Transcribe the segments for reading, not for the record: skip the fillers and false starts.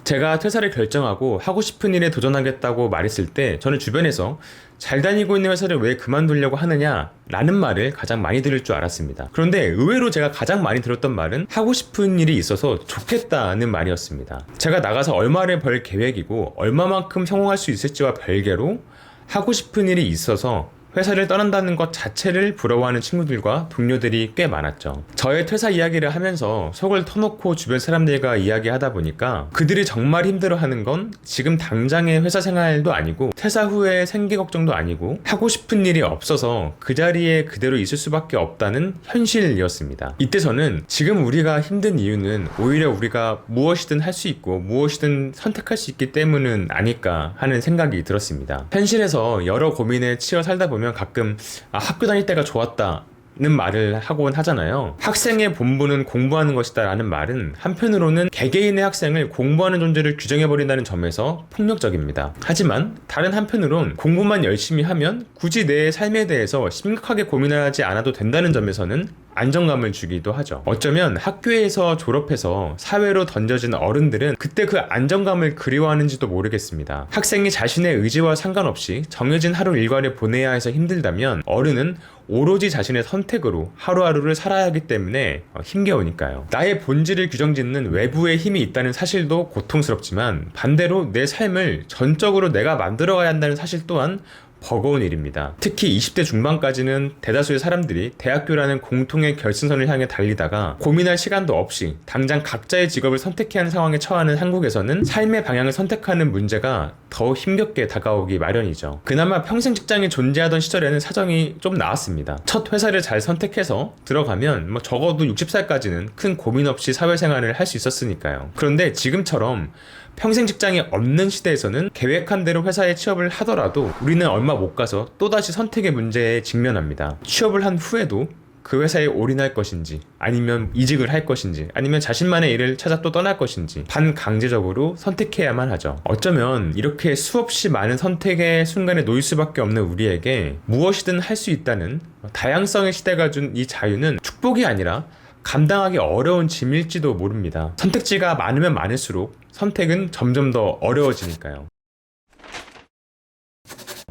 제가 퇴사를 결정하고 하고 싶은 일에 도전하겠다고 말했을 때 저는 주변에서 잘 다니고 있는 회사를 왜 그만두려고 하느냐 라는 말을 가장 많이 들을 줄 알았습니다. 그런데 의외로 제가 가장 많이 들었던 말은 하고 싶은 일이 있어서 좋겠다는 말이었습니다. 제가 나가서 얼마를 벌 계획이고 얼마만큼 성공할 수 있을지와 별개로 하고 싶은 일이 있어서 회사를 떠난다는 것 자체를 부러워하는 친구들과 동료들이 꽤 많았죠. 저의 퇴사 이야기를 하면서 속을 터놓고 주변 사람들과 이야기하다 보니까 그들이 정말 힘들어하는 건 지금 당장의 회사 생활도 아니고 퇴사 후에 생계 걱정도 아니고 하고 싶은 일이 없어서 그 자리에 그대로 있을 수밖에 없다는 현실이었습니다. 이때 저는 지금 우리가 힘든 이유는 오히려 우리가 무엇이든 할 수 있고 무엇이든 선택할 수 있기 때문은 아닐까 하는 생각이 들었습니다. 현실에서 여러 고민에 치여 살다 보면 가끔 학교 다닐 때가 좋았다 는 말을 하곤 하잖아요. 학생의 본분은 공부하는 것이다 라는 말은 한편으로는 개개인의 학생을 공부하는 존재를 규정해버린다는 점에서 폭력적입니다. 하지만 다른 한편으론 공부만 열심히 하면 굳이 내 삶에 대해서 심각하게 고민하지 않아도 된다는 점에서는 안정감을 주기도 하죠. 어쩌면 학교에서 졸업해서 사회로 던져진 어른들은 그때 그 안정감을 그리워하는지도 모르겠습니다. 학생이 자신의 의지와 상관없이 정해진 하루 일과를 보내야 해서 힘들다면 어른은 오로지 자신의 선택으로 하루하루를 살아야 하기 때문에 힘겨우니까요. 나의 본질을 규정짓는 외부의 힘이 있다는 사실도 고통스럽지만 반대로 내 삶을 전적으로 내가 만들어가야 한다는 사실 또한 버거운 일입니다. 특히 20대 중반까지는 대다수의 사람들이 대학교라는 공통의 결승선을 향해 달리다가 고민할 시간도 없이 당장 각자의 직업을 선택해야 하는 상황에 처하는 한국에서는 삶의 방향을 선택하는 문제가 더 힘겹게 다가오기 마련이죠. 그나마 평생 직장이 존재하던 시절에는 사정이 좀 나았습니다. 첫 회사를 잘 선택해서 들어가면 적어도 60살까지는 큰 고민 없이 사회생활을 할 수 있었으니까요. 그런데 지금처럼 평생 직장이 없는 시대에서는 계획한 대로 회사에 취업을 하더라도 우리는 얼마 못 가서 또다시 선택의 문제에 직면합니다. 취업을 한 후에도 그 회사에 올인할 것인지 아니면 이직을 할 것인지 아니면 자신만의 일을 찾아 또 떠날 것인지 반강제적으로 선택해야만 하죠. 어쩌면 이렇게 수없이 많은 선택의 순간에 놓일 수밖에 없는 우리에게 무엇이든 할 수 있다는 다양성의 시대가 준 이 자유는 축복이 아니라 감당하기 어려운 짐일지도 모릅니다. 선택지가 많으면 많을수록 선택은 점점 더 어려워지니까요.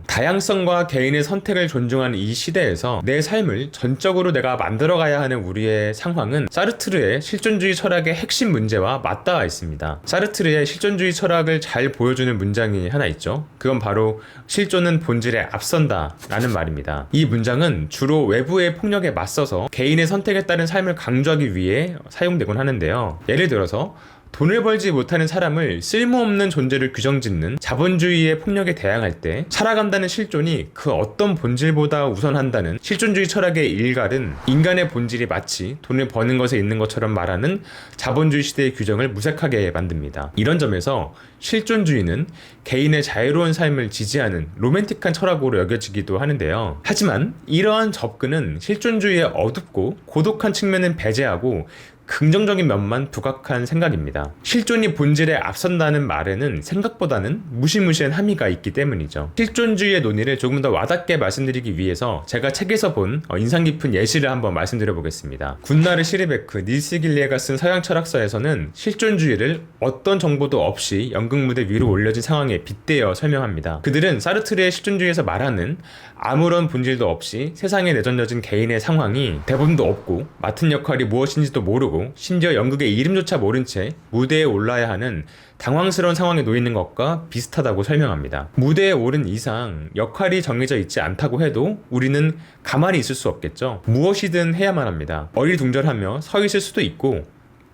다양성과 개인의 선택을 존중하는 이 시대에서 내 삶을 전적으로 내가 만들어가야 하는 우리의 상황은 사르트르의 실존주의 철학의 핵심 문제와 맞닿아 있습니다. 사르트르의 실존주의 철학을 잘 보여주는 문장이 하나 있죠. 그건 바로 실존은 본질에 앞선다 라는 말입니다. 이 문장은 주로 외부의 폭력에 맞서서 개인의 선택에 따른 삶을 강조하기 위해 사용되곤 하는데요. 예를 들어서 돈을 벌지 못하는 사람을 쓸모없는 존재를 규정짓는 자본주의의 폭력에 대항할 때 살아간다는 실존이 그 어떤 본질보다 우선한다는 실존주의 철학의 일갈은 인간의 본질이 마치 돈을 버는 것에 있는 것처럼 말하는 자본주의 시대의 규정을 무색하게 만듭니다. 이런 점에서 실존주의는 개인의 자유로운 삶을 지지하는 로맨틱한 철학으로 여겨지기도 하는데요. 하지만 이러한 접근은 실존주의의 어둡고 고독한 측면은 배제하고 긍정적인 면만 부각한 생각입니다. 실존이 본질에 앞선다는 말에는 생각보다는 무시무시한 함의가 있기 때문이죠. 실존주의의 논의를 조금 더 와닿게 말씀드리기 위해서 제가 책에서 본 인상 깊은 예시를 한번 말씀드려 보겠습니다. 군나르 시르베크, 닐스 길리에가 쓴 서양 철학서에서는 실존주의를 어떤 정보도 없이 연극무대 위로 올려진 상황에 빗대어 설명합니다. 그들은 사르트르의 실존주의에서 말하는 아무런 본질도 없이 세상에 내던져진 개인의 상황이 대본도 없고 맡은 역할이 무엇인지도 모르고 심지어 연극의 이름조차 모른 채 무대에 올라야 하는 당황스러운 상황에 놓이는 것과 비슷하다고 설명합니다. 무대에 오른 이상 역할이 정해져 있지 않다고 해도 우리는 가만히 있을 수 없겠죠. 무엇이든 해야만 합니다. 어리둥절하며 서 있을 수도 있고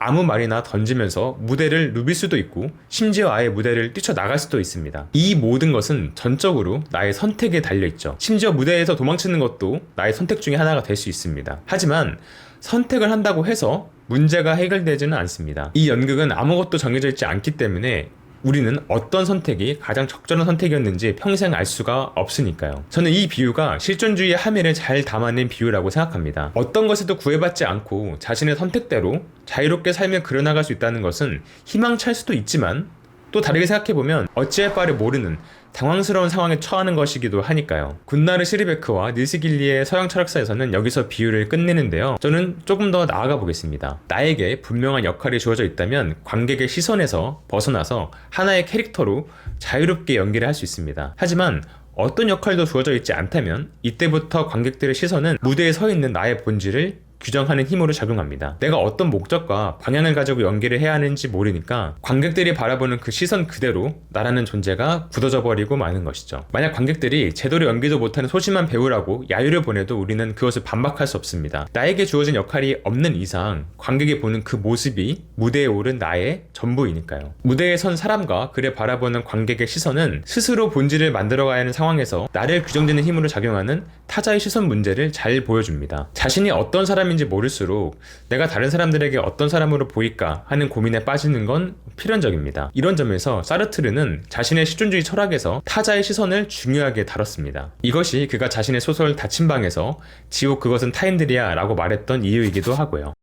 아무 말이나 던지면서 무대를 누빌 수도 있고 심지어 아예 무대를 뛰쳐나갈 수도 있습니다. 이 모든 것은 전적으로 나의 선택에 달려있죠. 심지어 무대에서 도망치는 것도 나의 선택 중에 하나가 될 수 있습니다. 하지만 선택을 한다고 해서 문제가 해결되지는 않습니다. 이 연극은 아무것도 정해져 있지 않기 때문에 우리는 어떤 선택이 가장 적절한 선택이었는지 평생 알 수가 없으니까요. 저는 이 비유가 실존주의의 함의를 잘 담아낸 비유라고 생각합니다. 어떤 것에도 구애받지 않고 자신의 선택대로 자유롭게 삶을 그려나갈 수 있다는 것은 희망찰 수도 있지만 또 다르게 생각해보면 어찌할 바를 모르는 당황스러운 상황에 처하는 것이기도 하니까요. 굿나르 시리베크와 닐스 길리의 서양 철학사에서는 여기서 비유를 끝내는데요. 저는 조금 더 나아가 보겠습니다. 나에게 분명한 역할이 주어져 있다면 관객의 시선에서 벗어나서 하나의 캐릭터로 자유롭게 연기를 할 수 있습니다. 하지만 어떤 역할도 주어져 있지 않다면 이때부터 관객들의 시선은 무대에 서 있는 나의 본질을 규정하는 힘으로 작용합니다. 내가 어떤 목적과 방향을 가지고 연기를 해야 하는지 모르니까 관객들이 바라보는 그 시선 그대로 나라는 존재가 굳어져 버리고 마는 것이죠. 만약 관객들이 제대로 연기도 못하는 소심한 배우라고 야유를 보내도 우리는 그것을 반박할 수 없습니다. 나에게 주어진 역할이 없는 이상 관객이 보는 그 모습이 무대에 오른 나의 전부이니까요. 무대에 선 사람과 그를 바라보는 관객의 시선은 스스로 본질을 만들어가야 하는 상황에서 나를 규정짓는 힘으로 작용하는 타자의 시선 문제를 잘 보여줍니다. 자신이 어떤 사람인지 모를수록 내가 다른 사람들에게 어떤 사람으로 보일까 하는 고민에 빠지는 건 필연적입니다. 이런 점에서 사르트르는 자신의 실존주의 철학에서 타자의 시선을 중요하게 다뤘습니다. 이것이 그가 자신의 소설 닫힌 방에서 지옥 그것은 타인들이야 라고 말했던 이유이기도 하고요.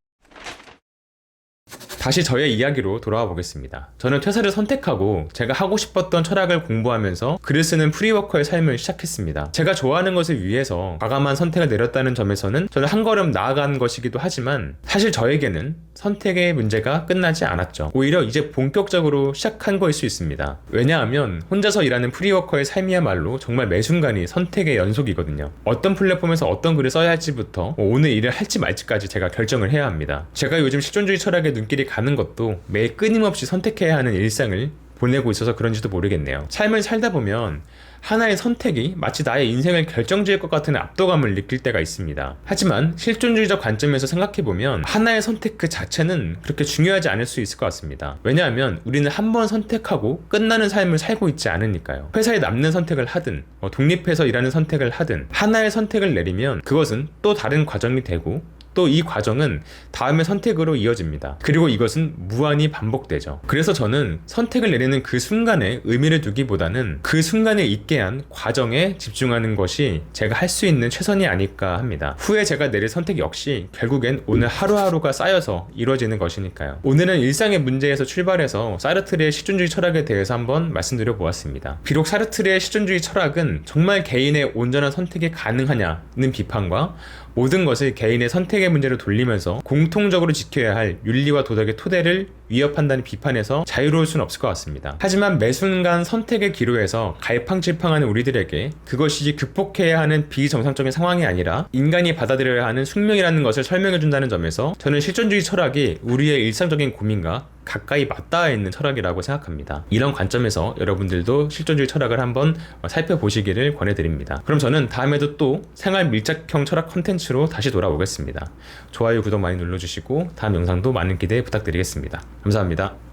다시 저의 이야기로 돌아와 보겠습니다. 저는 퇴사를 선택하고 제가 하고 싶었던 철학을 공부하면서 글을 쓰는 프리워커의 삶을 시작했습니다. 제가 좋아하는 것을 위해서 과감한 선택을 내렸다는 점에서는 저는 한 걸음 나아간 것이기도 하지만 사실 저에게는 선택의 문제가 끝나지 않았죠. 오히려 이제 본격적으로 시작한 거일 수 있습니다. 왜냐하면 혼자서 일하는 프리워커의 삶이야말로 정말 매 순간이 선택의 연속이거든요. 어떤 플랫폼에서 어떤 글을 써야 할지부터 오늘 일을 할지 말지까지 제가 결정을 해야 합니다. 제가 요즘 실존주의 철학의 눈길이 가는 것도 매일 끊임없이 선택해야 하는 일상을 보내고 있어서 그런지도 모르겠네요. 삶을 살다 보면 하나의 선택이 마치 나의 인생을 결정지을 것 같은 압도감을 느낄 때가 있습니다. 하지만 실존주의적 관점에서 생각해보면 하나의 선택 그 자체는 그렇게 중요하지 않을 수 있을 것 같습니다. 왜냐하면 우리는 한 번 선택하고 끝나는 삶을 살고 있지 않으니까요. 회사에 남는 선택을 하든 독립해서 일하는 선택을 하든 하나의 선택을 내리면 그것은 또 다른 과정이 되고 또 이 과정은 다음의 선택으로 이어집니다. 그리고 이것은 무한히 반복되죠. 그래서 저는 선택을 내리는 그 순간에 의미를 두기보다는 그 순간에 있게 한 과정에 집중하는 것이 제가 할 수 있는 최선이 아닐까 합니다. 후에 제가 내릴 선택 역시 결국엔 오늘 하루하루가 쌓여서 이루어지는 것이니까요. 오늘은 일상의 문제에서 출발해서 사르트르의 실존주의 철학에 대해서 한번 말씀드려 보았습니다. 비록 사르트르의 실존주의 철학은 정말 개인의 온전한 선택이 가능하냐는 비판과 모든 것을 개인의 선택의 문제로 돌리면서 공통적으로 지켜야 할 윤리와 도덕의 토대를 위협한다는 비판에서 자유로울 수는 없을 것 같습니다. 하지만 매 순간 선택의 기로에서 갈팡질팡하는 우리들에게 그것이 극복해야 하는 비정상적인 상황이 아니라 인간이 받아들여야 하는 숙명이라는 것을 설명해준다는 점에서 저는 실존주의 철학이 우리의 일상적인 고민과 가까이 맞닿아 있는 철학이라고 생각합니다. 이런 관점에서 여러분들도 실존주의 철학을 한번 살펴보시기를 권해드립니다. 그럼 저는 다음에도 또 생활 밀착형 철학 컨텐츠로 다시 돌아오겠습니다. 좋아요, 구독 많이 눌러주시고 다음 영상도 많은 기대 부탁드리겠습니다. 감사합니다.